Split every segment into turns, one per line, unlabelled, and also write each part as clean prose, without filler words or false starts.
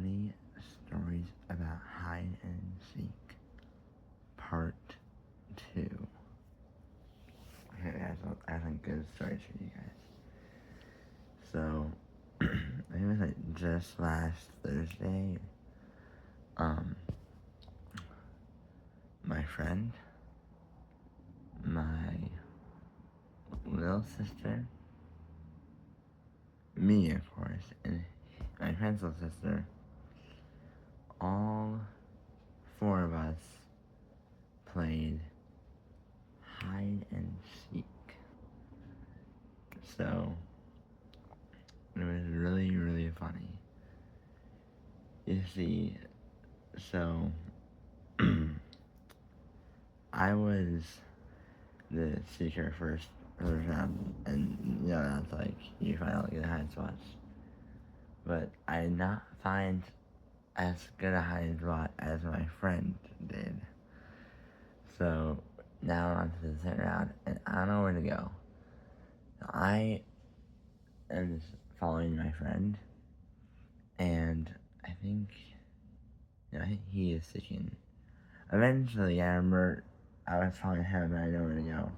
funny stories about hide and seek, part 2. Okay, I have some good stories for you guys. So, I think it was like just last Thursday, my friend, my little sister, me of course, and my friend's little sister, all 4 of us played hide and seek. So, it was really, really funny. You see, so, I was the seeker first round, and that's like, you finally get a hide spots. But I did not find as good a hiding spot as my friend did. So, now I'm on to the second round, and I don't know where to go. I am just following my friend, and I think he is seeking. Eventually, I remember I was following him, and I know where to go.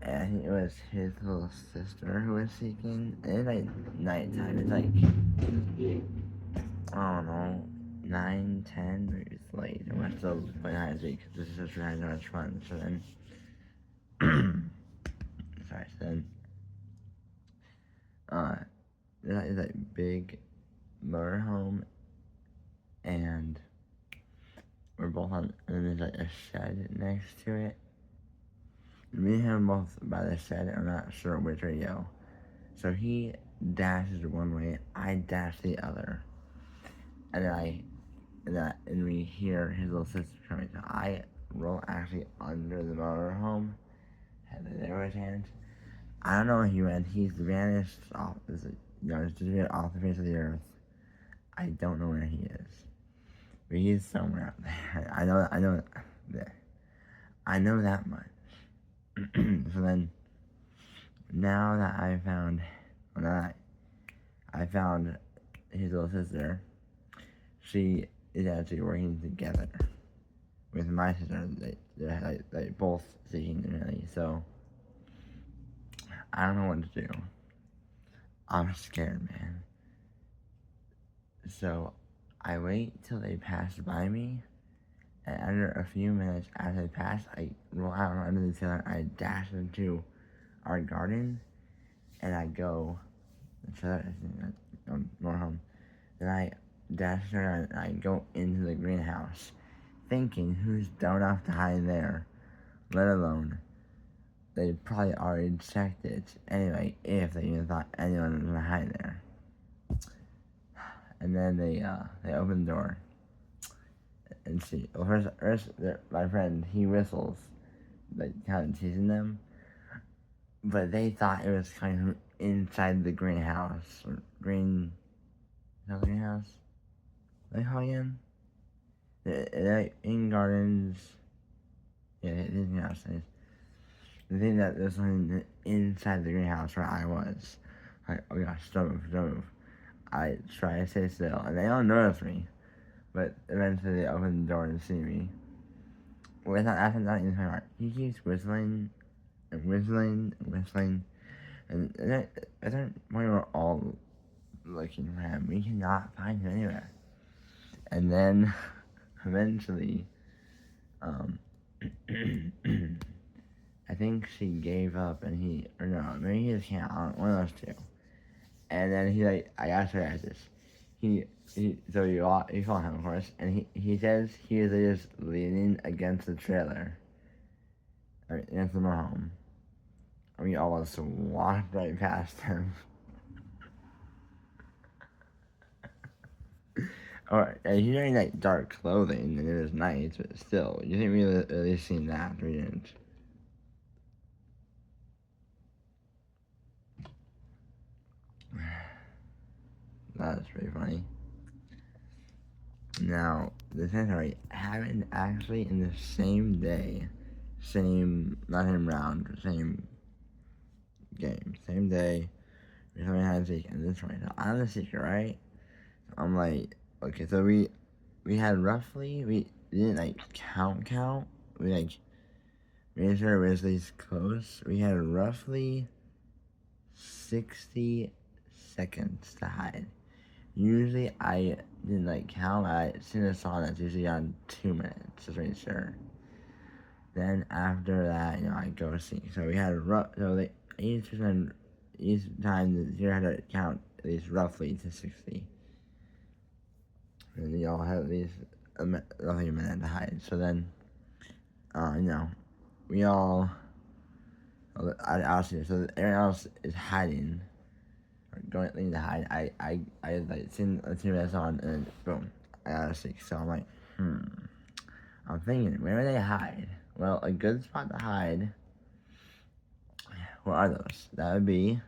And I think it was his little sister who was seeking. And it's like nighttime. It's like, I don't know, 9, 10. Maybe it's late. And we're still playing hide and seek because this is just having so much fun. So then, there's like big motorhome, and we're both on, and there's like a shed next to it. Me and him both by the shed. I'm not sure which way to go. So he dashes one way, I dash the other, and we hear his little sister coming. So I roll actually under the motorhome, had the arrow's hand. I don't know where he went. He's vanished off. Just disappeared off the face of the earth. I don't know where he is, but he's somewhere out there. I know that much. So then, now that I found his little sister, she is actually working together with my sister. They both seeking really. So I don't know what to do. I'm scared, man. So I wait till they pass by me, and under a few minutes after they pass, I roll out from under the ceiling. I dash into our garden, and I go. More home. Then I dash around and I go into the greenhouse, thinking who's dumb enough to hide there, let alone they probably already checked it anyway, if they even thought anyone was gonna hide there. And then they open the door and see. Well, first my friend, he whistles, like kind of teasing them, but they thought it was coming from inside the greenhouse. Or green. Is that the greenhouse? What they call it again? They're in gardens. Yeah, it is greenhouse. The thing that there's something inside the greenhouse where I was. Like, oh gosh, don't move. I try to stay still, and they don't notice me. But eventually they open the door and see me. Without asking that in my heart, he keeps whistling and whistling and whistling. And at that point, we're all looking for him. We cannot find him anywhere. And then, eventually, I think she gave up, and maybe he just can't. One of those two. And then I asked her guys this. So you follow him, of course, and he says he is just leaning against the trailer, against the motorhome. And we almost walked right past him. Alright, he's wearing like dark clothing, and it is night, but still, you think we at least seen that? We didn't. That's pretty funny. Now, the same story happened actually in the same day, not same round, same game, same day. We're having hide and seek, and this one. So I'm the seeker, right? I'm like, okay, so we had roughly, we didn't like count. We like made sure it was at least close. We had roughly 60 seconds to hide. Usually I didn't like count. I seen a song that's usually on 2 minutes, just make sure. Then after that, I go see. So we had each time the zero had to count at least roughly to 60. And y'all had at least roughly a minute to hide. So then, we all, obviously, so everyone else is hiding, or going to hide. I like seen a 2 minutes on, and then boom, I got a 6. So I'm like, I'm thinking, where do they hide? Well, a good spot to hide. What are those? That would be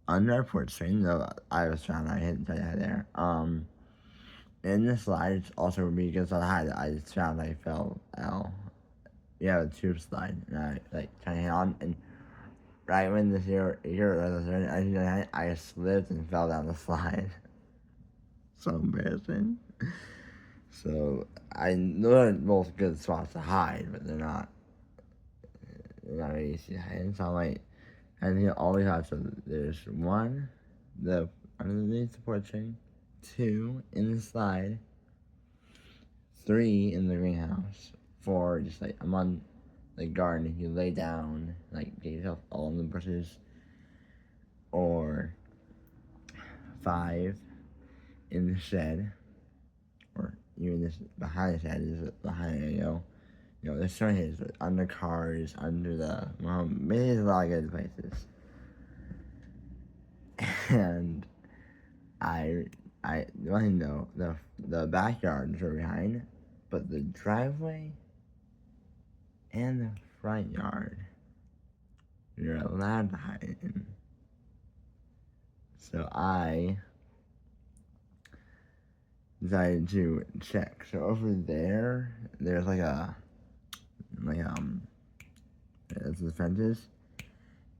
under our porch swing. Though I was trying to hit there. In the slide, it also would be a good spot to hide. I just found I fell out. Yeah, the tube slide, and I like trying to hit on, and right when the zero I slipped and fell down the slide. So embarrassing. So I know they're both good spots to hide, but they're not very easy to hide. So I'm like, I think all we have, so there's one, the underneath the porch ring, 2 in the slide, 3 in the greenhouse, 4 just like I'm on the garden. If you lay down, like get yourself all in the bushes, or 5 in the shed, or even this behind the shed is behind it, there's certain areas under cars, under the maybe there's a lot of good places. And I one thing though, the backyards are behind, but the driveway and the front yard you're allowed to hide in. So I decided to check. So over there's that's the fences,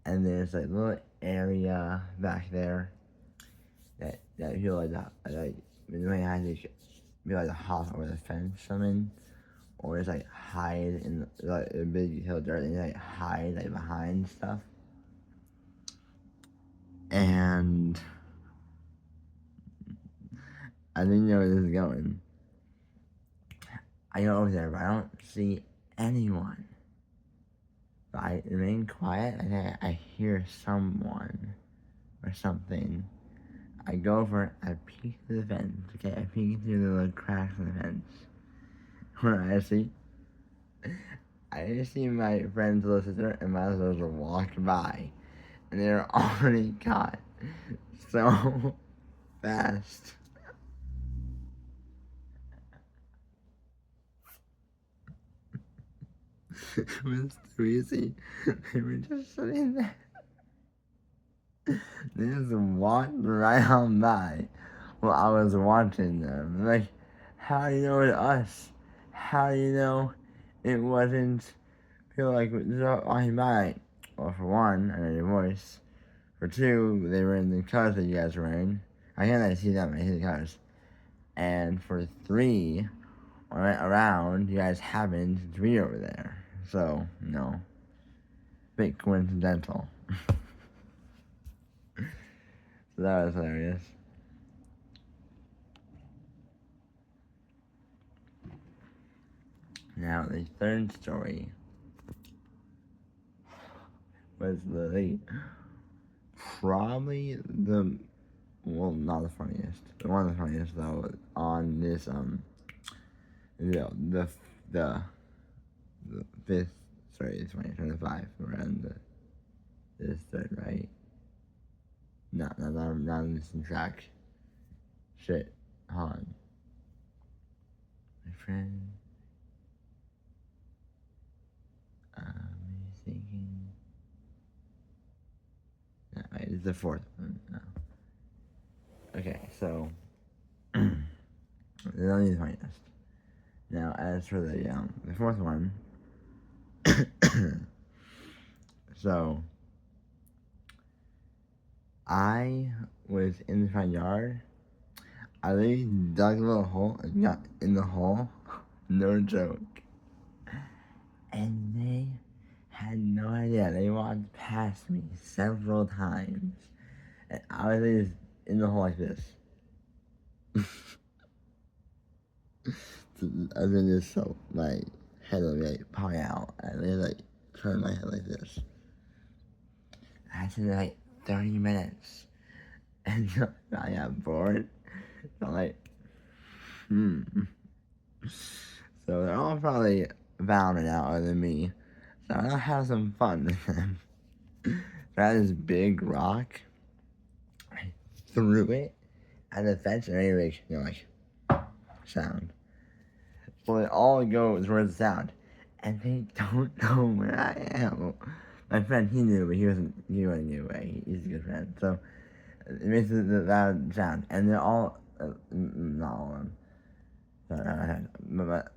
and there's like a little area back there that you feel like you might have to be like a hop over the fence something, or just like hide in the big hill dirt and like hide like behind stuff. And I didn't know where this is going. I go over there, but I don't see anyone. But I remain quiet, and I hear someone or something. I go over it, I peek through the fence, okay? I peek through the little cracks in the fence. Where I see my friend's little sister and my little sister walk by, and they're already caught so fast. It was too easy. They were just sitting there. They just walked right on by while I was watching them. Like, how do you know it's us? How do you know it wasn't feel like just walking by? Well, for one, I know your voice. For 2, they were in the cars that you guys were in. I can't see them, I see the cars. And for 3, when I went around, you guys happened to be over there. So, bit coincidental. So that was hilarious. Now, the third story was probably not the funniest. One of the funniest though on this the 5th, sorry, 2025. We're on this third, right? Not on this track. Shit, Han. My friend. Thinking. No, wait, it's the 4th one. No. Okay, so it's only the funniest. Now, as for the 4th one, so I was in the front yard. I literally dug a little hole and got in the hole. No joke. And they had no idea. They walked past me several times. And I was just in the hole like this. I was just so my head would be like popping out. And they like turn my head like this. I had to do like 30 minutes. And so I got bored. So I'm like, So they're all probably bounded out other than me. So I'll have some fun with them. So I had this big rock. I threw it at the fence and anyway, like sound. Well, it all goes towards the sound. And they don't know where I am. My friend, he knew, but he wasn't new away. He's a good friend. So it makes the loud sound. And they're all, not all of them.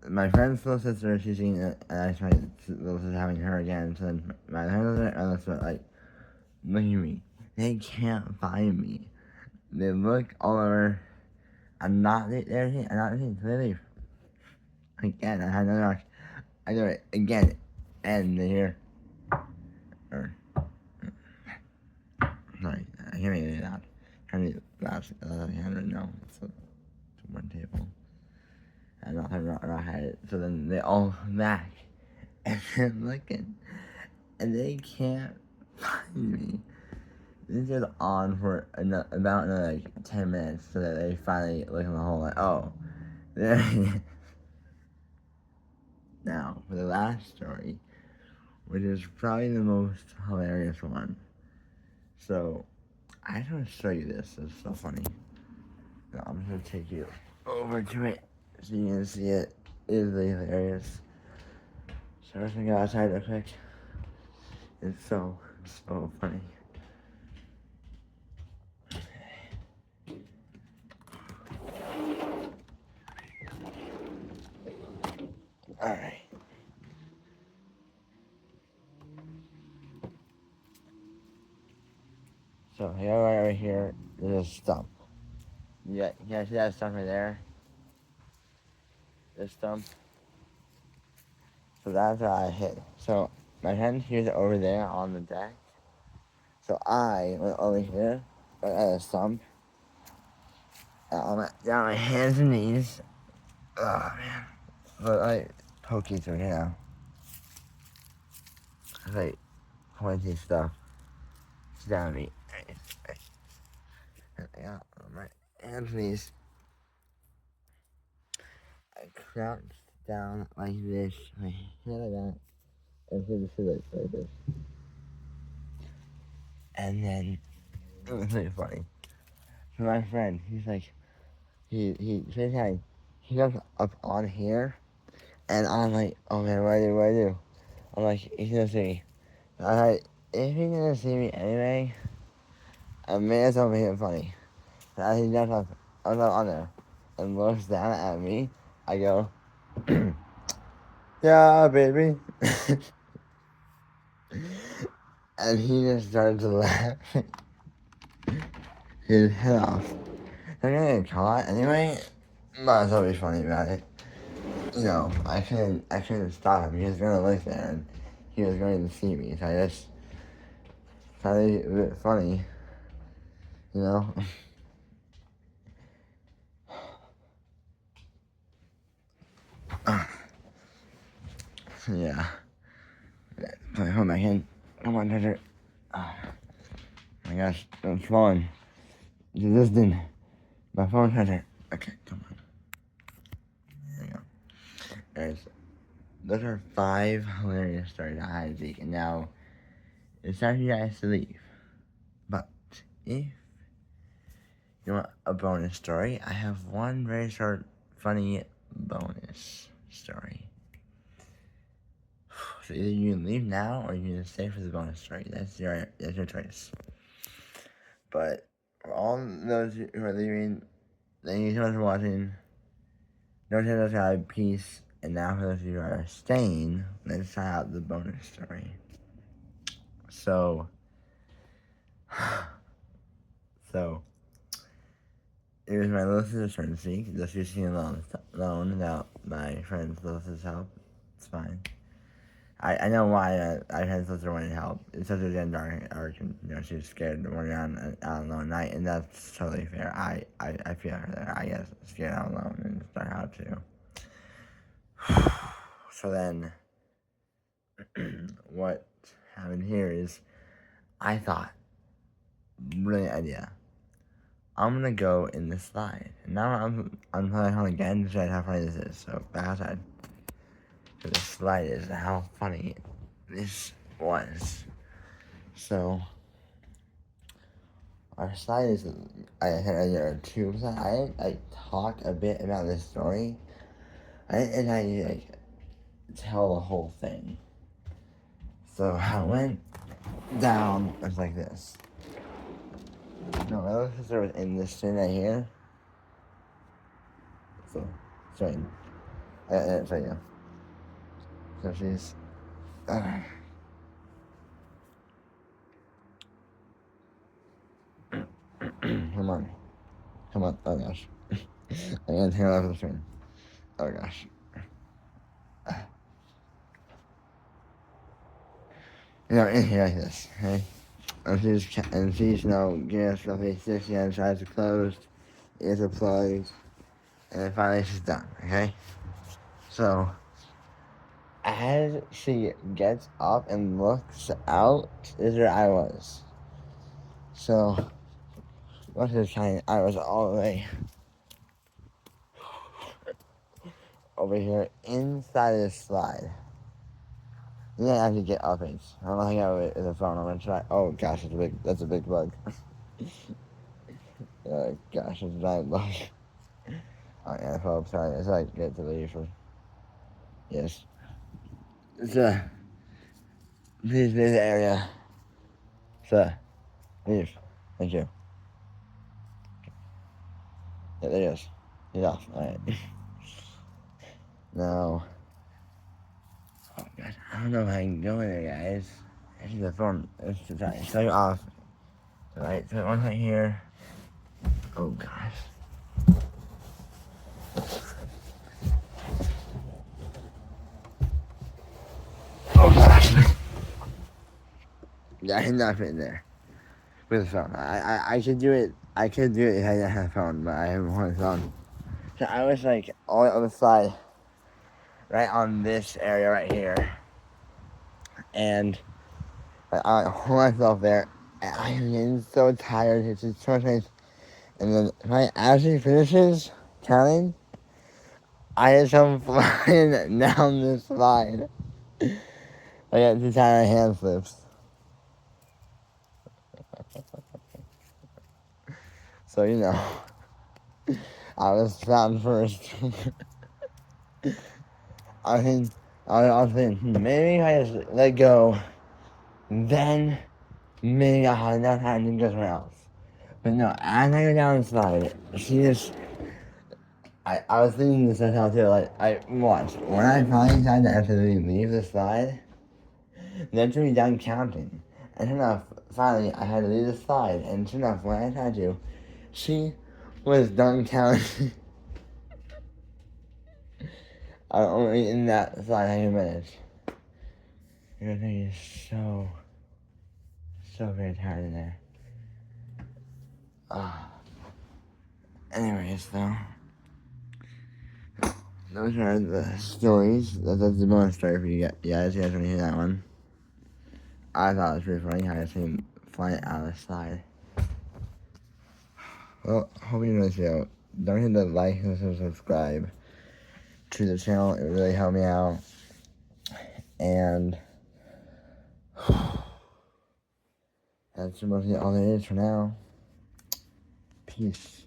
My friend's little sister, she's seen it, and I tried little sister having her again. So then my other sister, like, look at me. They can't find me. They look all over. I'm not there. I'm not there. They leave. Again, I had another rock. I do it again, and they hear. Or, sorry, I can't make it loud. Trying to last. I don't know. It's one table. And I had it. So then they all come back, and they're looking, and they can't find me. This goes on for about another like 10 minutes, so that they finally look in the hole like, oh, there it is. Now, for the last story, which is probably the most hilarious one. So, I just want to show you this. It's so funny. Now, I'm just going to take you over to it so you can see it. It is really hilarious. So, I'm just going to go outside real quick. It's so funny. Alright. So, here, right over here, there's a stump. Yeah, see that stump right there? This stump. So that's where I hit. So my friend here's over there on the deck. So I went over here at a stump. Down on my hands and knees. Oh man. But like pokies right now. It's like pointy stuff. It's down on me. Yeah, on my hands and knees. I crouched down like this. My head like that. And put the cigarettes like this. And then it was really funny. So my friend, he's like, he says hi. He goes up on here, and I'm like, oh man, what do I do? I'm like, he's gonna see me. I'm like, if he's gonna see me anyway, I may as well make it funny. So as he jumps up on there, and looks down at me, I go, yeah, baby. And he just started to laugh his head off. They're gonna get caught anyway. Might as well be funny about it. You know, I couldn't stop him. He was gonna look there, and he was going to see me. So I just thought it was a bit funny, you know. Yeah. Put my phone back in. Come on, Treasure. Oh my gosh, it's falling. This didn't. My phone, Treasure. Okay, come on. There we go. Anyways, those are 5 hilarious stories I had to take, and now it's time for you guys to leave. But if you want a bonus story, I have one very short, funny bonus story. So either you can leave now or you can stay for the bonus story. That's your choice. But for all those who are leaving, thank you so much for watching. Don't forget to subscribe, peace. And now for those of you who are staying, let's try out the bonus story. So it was my little sister's turn to speak. Though she was singing alone without my friend's little sister's help. It's fine. I know why my friend's sister wanted help. It's such a gender arc, and she was scared to run around out alone at night, and that's totally fair. I feel her there. I guess scared out alone and don't know how to. So then, what happened here is, I thought, brilliant idea. I'm gonna go in this slide. And now I'm playing home again to show you how funny this is. So back outside. So this slide is how funny this was. So our slide is, I had earlier, tube slide. I talk a bit about this story. And I tell the whole thing. So how it went down was like this. No, my little sister was in this thing right here. So, sorry. I didn't show you. So she's. Come on. Come on. Oh gosh. I gotta turn off the screen. Oh gosh. In here like this, okay? And she's, getting herself a 60 and tries to close, ears are plugged, and then finally she's done, okay? So, as she gets up and looks out, is where I was. So, once this time, I was all the way over here inside of this slide. You didn't actually get up it. I don't know how to get with the phone. I'm gonna try. Oh gosh, that's a big bug. Gosh, it's a giant bug. Oh yeah, folks, sorry. It's like get to leave for. Yes. Sir, please leave the area. Sir, leave. Thank you. Yeah, there he is. He's off. Alright. Now. Oh god, I don't know if I can go in there, guys. This is the phone. Let's try to shut you off. Alright, so one right here. Oh gosh. Oh gosh. Yeah, he's not fitting there with the phone. I could do it. I could do it if I didn't have a phone, but I haven't one phone. So I was like all on the side, right on this area right here, and I hold myself there. And I am getting so tired. It's just so much. And then when I actually finishes counting, I just come flying down this slide. I got too tired, my hand slips. So, I was found first. I was thinking, maybe if I just let go, then maybe I'll have enough time to go somewhere else. But no, as I go down the slide, I was thinking this myself too, watched. When I finally decided to actually leave the slide, then to be done counting. And sure enough, finally, I had to leave the slide, and sure enough, when I tried to, she was done counting. I was only in that slide 90 minutes. Everything is so very tired in there. Anyways, though, those are the stories. That's the bonus story for you guys. You guys want to hear that one? I thought it was pretty funny how I seen him flying out of the slide. Well, hope you enjoyed the show. Don't forget to like and subscribe to the channel. It would really help me out. And that's mostly all there is for now. Peace.